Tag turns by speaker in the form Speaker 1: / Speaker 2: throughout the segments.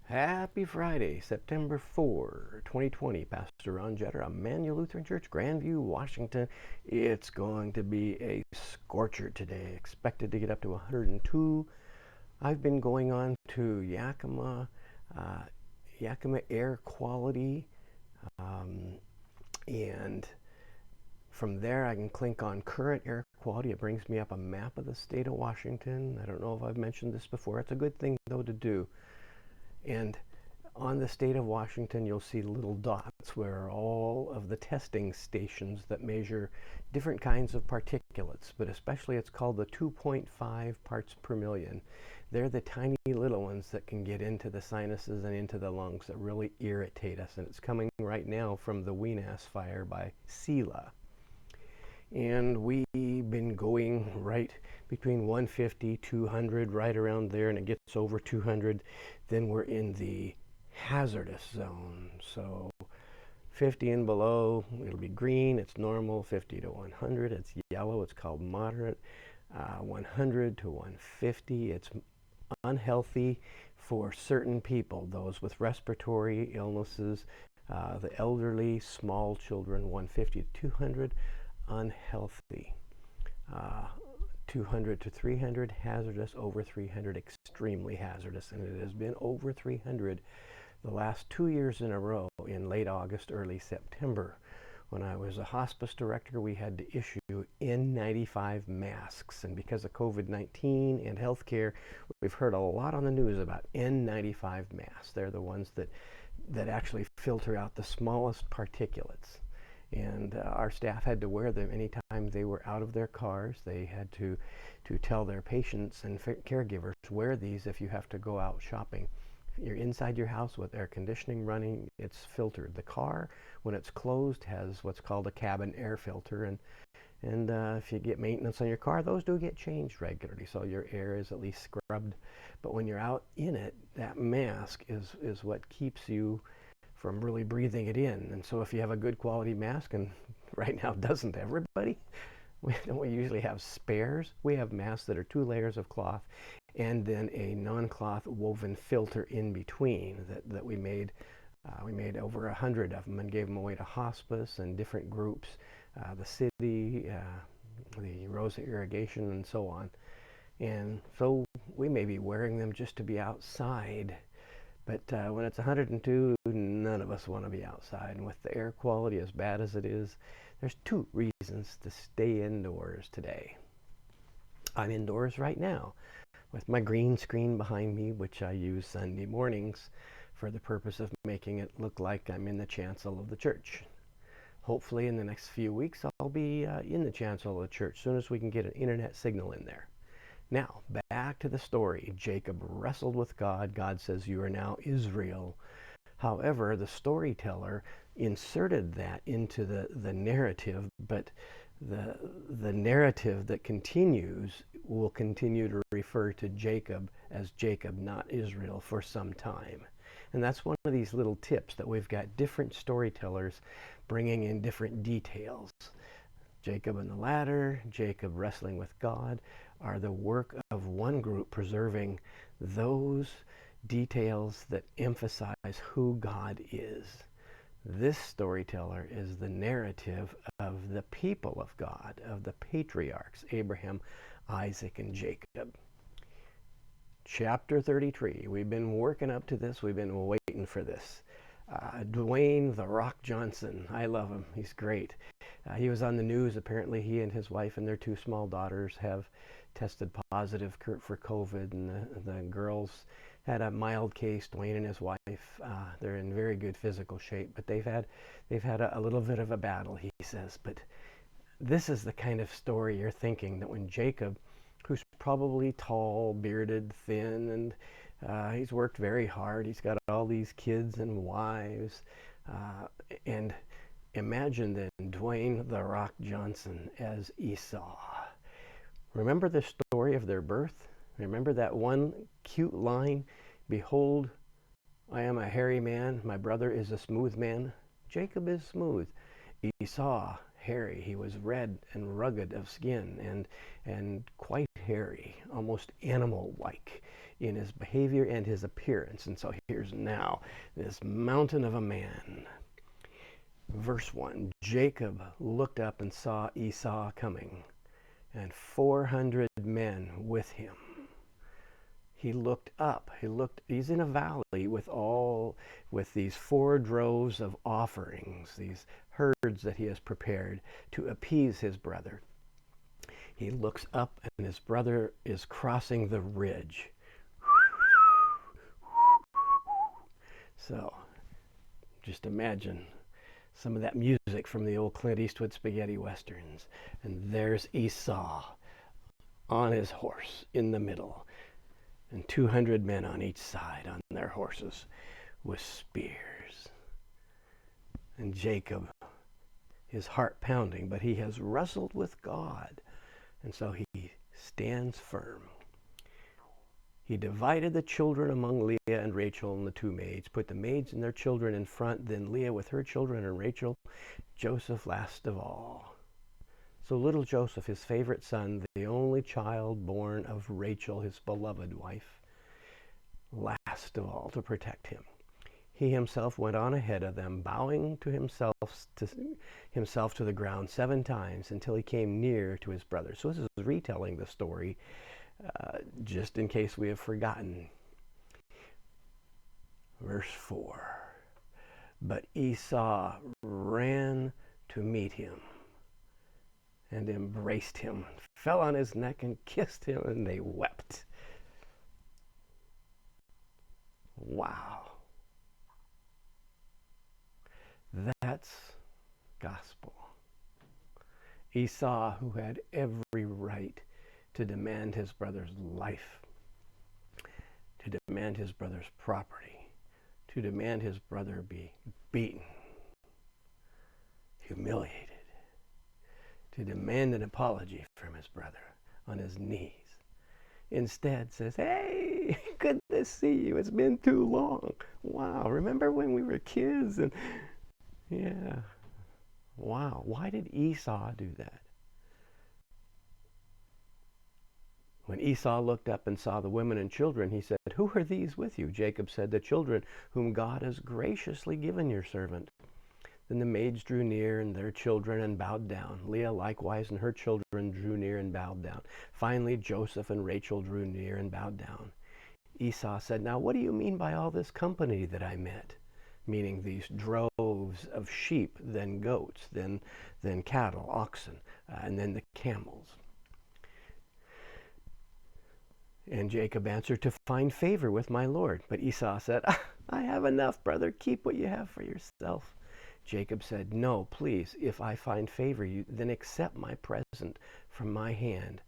Speaker 1: Happy Friday, September 4, 2020. Pastor Ron Jetter, Immanuel Lutheran Church, Grandview, Washington. It's going to be a scorcher today. Expected to get up to 102. I've been going on to Yakima air quality, and from there I can click on current air quality. It brings me up a map of the state of Washington. I don't know if I've mentioned this before. It's a good thing, though, to do. And on the state of Washington, you'll see little dots where are all of the testing stations that measure different kinds of particulates, but especially it's called the 2.5 parts per million. They're the tiny little ones that can get into the sinuses and into the lungs that really irritate us. And it's coming right now from the Weenass fire by Selah. And we've been going right between 150, 200, right around there, and it gets over 200, then we're in the hazardous zone. So 50 and below, it'll be green, it's normal. 50 to 100, it's yellow, it's called moderate. 100 to 150, it's unhealthy for certain people, those with respiratory illnesses, the elderly, small children. 150 to 200, unhealthy. 200 to 300, hazardous. Over 300, extremely hazardous. And it has been over 300 the last 2 years in a row in late August, early September. When I was a hospice director, we had to issue N95 masks. And because of COVID-19 and healthcare, we've heard a lot on the news about N95 masks. They're the ones that actually filter out the smallest particulates. And our staff had to wear them anytime they were out of their cars. They had to tell their patients and caregivers, wear these if you have to go out shopping. If you're inside your house with air conditioning running, it's filtered. The car, when it's closed, has what's called a cabin air filter. And if you get maintenance on your car, those do get changed regularly, so your air is at least scrubbed. But when you're out in it, that mask is what keeps you from really breathing it in. And so if you have a good quality mask, and right now doesn't everybody, we usually have spares. We have masks that are 2 layers of cloth and then a non-cloth woven filter in between that we made. We made over 100 of them and gave them away to hospice and different groups, the city, the Rosa Irrigation, and so on. And so we may be wearing them just to be outside. But when it's 102, none of us want to be outside. And with the air quality as bad as it is, there's 2 reasons to stay indoors today. I'm indoors right now with my green screen behind me, which I use Sunday mornings for the purpose of making it look like I'm in the chancel of the church. Hopefully in the next few weeks, I'll be in the chancel of the church as soon as we can get an internet signal in there. Now, back to the story. Jacob wrestled with God. God says, "You are now Israel." However, the storyteller inserted that into the narrative, but the narrative that continues will continue to refer to Jacob as Jacob, not Israel, for some time. And that's one of these little tips that we've got different storytellers bringing in different details. Jacob and the ladder, Jacob wrestling with God, are the work of one group preserving those details that emphasize who God is. This storyteller is the narrative of the people of God, of the patriarchs, Abraham, Isaac, and Jacob. Chapter 33. We've been working up to this. We've been waiting for this. Dwayne "The Rock" Johnson. I love him. He's great. He was on the news. Apparently he and his wife and their 2 small daughters have tested positive for COVID, and the girls had a mild case. Dwayne and his wife, they're in very good physical shape, but they've had a little bit of a battle, he says. But this is the kind of story you're thinking that when Jacob, who's probably tall, bearded, thin, and he's worked very hard. He's got all these kids and wives. And imagine then Dwayne "The Rock" Johnson as Esau. Remember the story of their birth? Remember that one cute line? "Behold, I am a hairy man. My brother is a smooth man." Jacob is smooth. Esau, hairy. He was red and rugged of skin and quite hairy, almost animal-like in his behavior and his appearance. And so here's now this mountain of a man. Verse 1, Jacob looked up and saw Esau coming, and 400 men with him. He looked up. He's in a valley with these 4 droves of offerings, these herds that he has prepared to appease his brother. He looks up, and his brother is crossing the ridge. So, just imagine some of that music from the old Clint Eastwood spaghetti westerns. And there's Esau on his horse in the middle, and 200 men on each side on their horses with spears. And Jacob, his heart pounding, but he has wrestled with God, and so he stands firm. He divided the children among Leah and Rachel and the 2 maids, put the maids and their children in front, then Leah with her children and Rachel, Joseph last of all. So little Joseph, his favorite son, the only child born of Rachel, his beloved wife, last of all to protect him. He himself went on ahead of them, bowing to himself to the ground 7 times until he came near to his brother. So this is retelling the story, just in case we have forgotten. Verse 4, but Esau ran to meet him and embraced him, fell on his neck and kissed him, and they wept. Wow. That's gospel. Esau, who had every right to demand his brother's life, to demand his brother's property, to demand his brother be beaten, humiliated, to demand an apology from his brother on his knees, instead says, hey, good to see you. It's been too long. Wow, remember when we were kids? And yeah, wow. Why did Esau do that? When Esau looked up and saw the women and children, he said, who are these with you? Jacob said, the children whom God has graciously given your servant. Then the maids drew near and their children and bowed down. Leah likewise and her children drew near and bowed down. Finally, Joseph and Rachel drew near and bowed down. Esau said, now what do you mean by all this company that I met? Meaning these droves of sheep, then goats, then cattle, oxen, and then the camels. And Jacob answered, to find favor with my Lord. But Esau said, I have enough, brother. Keep what you have for yourself. Jacob said, no, please, if I find favor, then accept my present from my hand.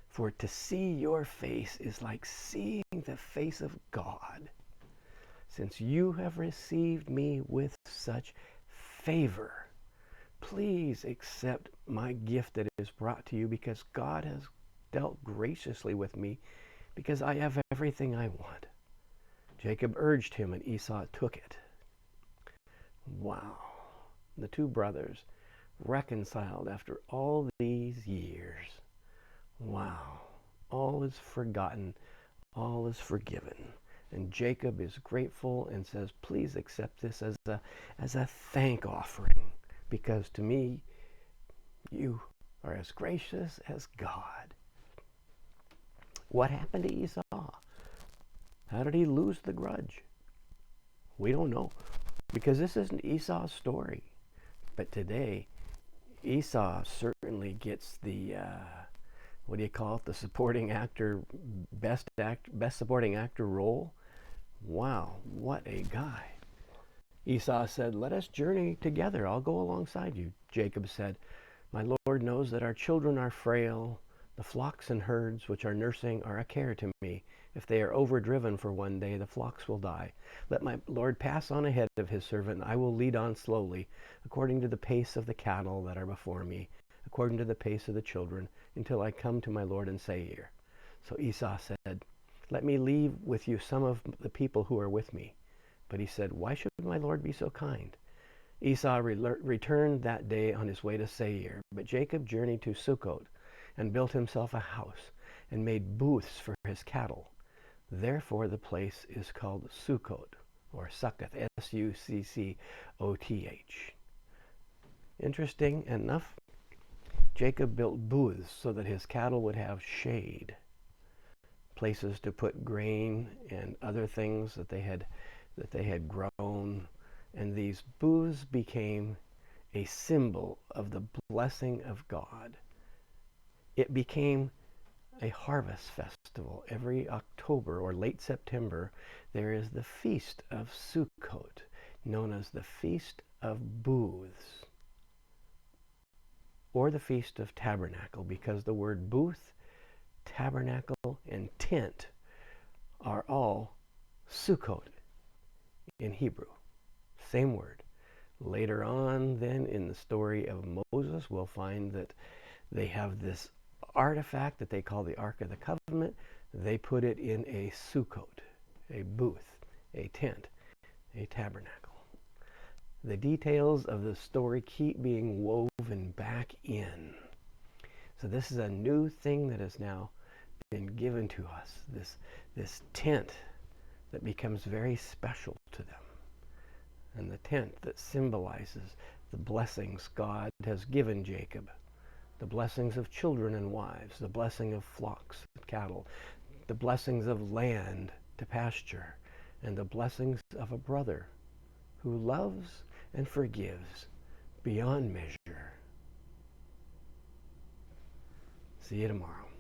Speaker 1: For to see your face is like seeing the face of God. Since you have received me with such favor, please accept my gift that is brought to you, because God has dealt graciously with me, because I have everything I want. Jacob urged him, and Esau took it. Wow. The 2 brothers reconciled after all these years. Wow. All is forgotten. All is forgiven. And Jacob is grateful and says, please accept this as a thank offering, because to me, you are as gracious as God. What happened to Esau? How did he lose the grudge? We don't know, because this isn't Esau's story. But today, Esau certainly gets the, what do you call it, the supporting actor, best supporting actor role. Wow, what a guy. Esau said, let us journey together. I'll go alongside you. Jacob said, my Lord knows that our children are frail. The flocks and herds which are nursing are a care to me. If they are overdriven for one day, the flocks will die. Let my Lord pass on ahead of his servant, and I will lead on slowly, according to the pace of the cattle that are before me, according to the pace of the children, until I come to my Lord and Seir. So Esau said, let me leave with you some of the people who are with me. But he said, why should my Lord be so kind? Esau returned that day on his way to Seir, but Jacob journeyed to Sukkot and built himself a house and made booths for his cattle. Therefore the place is called Sukkot, or Succoth, Succoth. Interesting enough, Jacob built booths so that his cattle would have shade, places to put grain and other things that they had grown, and these booths became a symbol of the blessing of God. It became a harvest festival. Every October or late September, there is the Feast of Sukkot, known as the Feast of Booths, or the Feast of Tabernacle, because the word booth, tabernacle, and tent are all Sukkot in Hebrew. Same word. Later on, then, in the story of Moses, we'll find that they have this artifact that they call the Ark of the Covenant. They put it in a Sukkot, a booth, a tent, a tabernacle. The details of the story keep being woven back in. So this is a new thing that has now been given to us, this tent that becomes very special to them. And the tent that symbolizes the blessings God has given Jacob, the blessings of children and wives, the blessing of flocks and cattle, the blessings of land to pasture, and the blessings of a brother who loves and forgives beyond measure. See you tomorrow.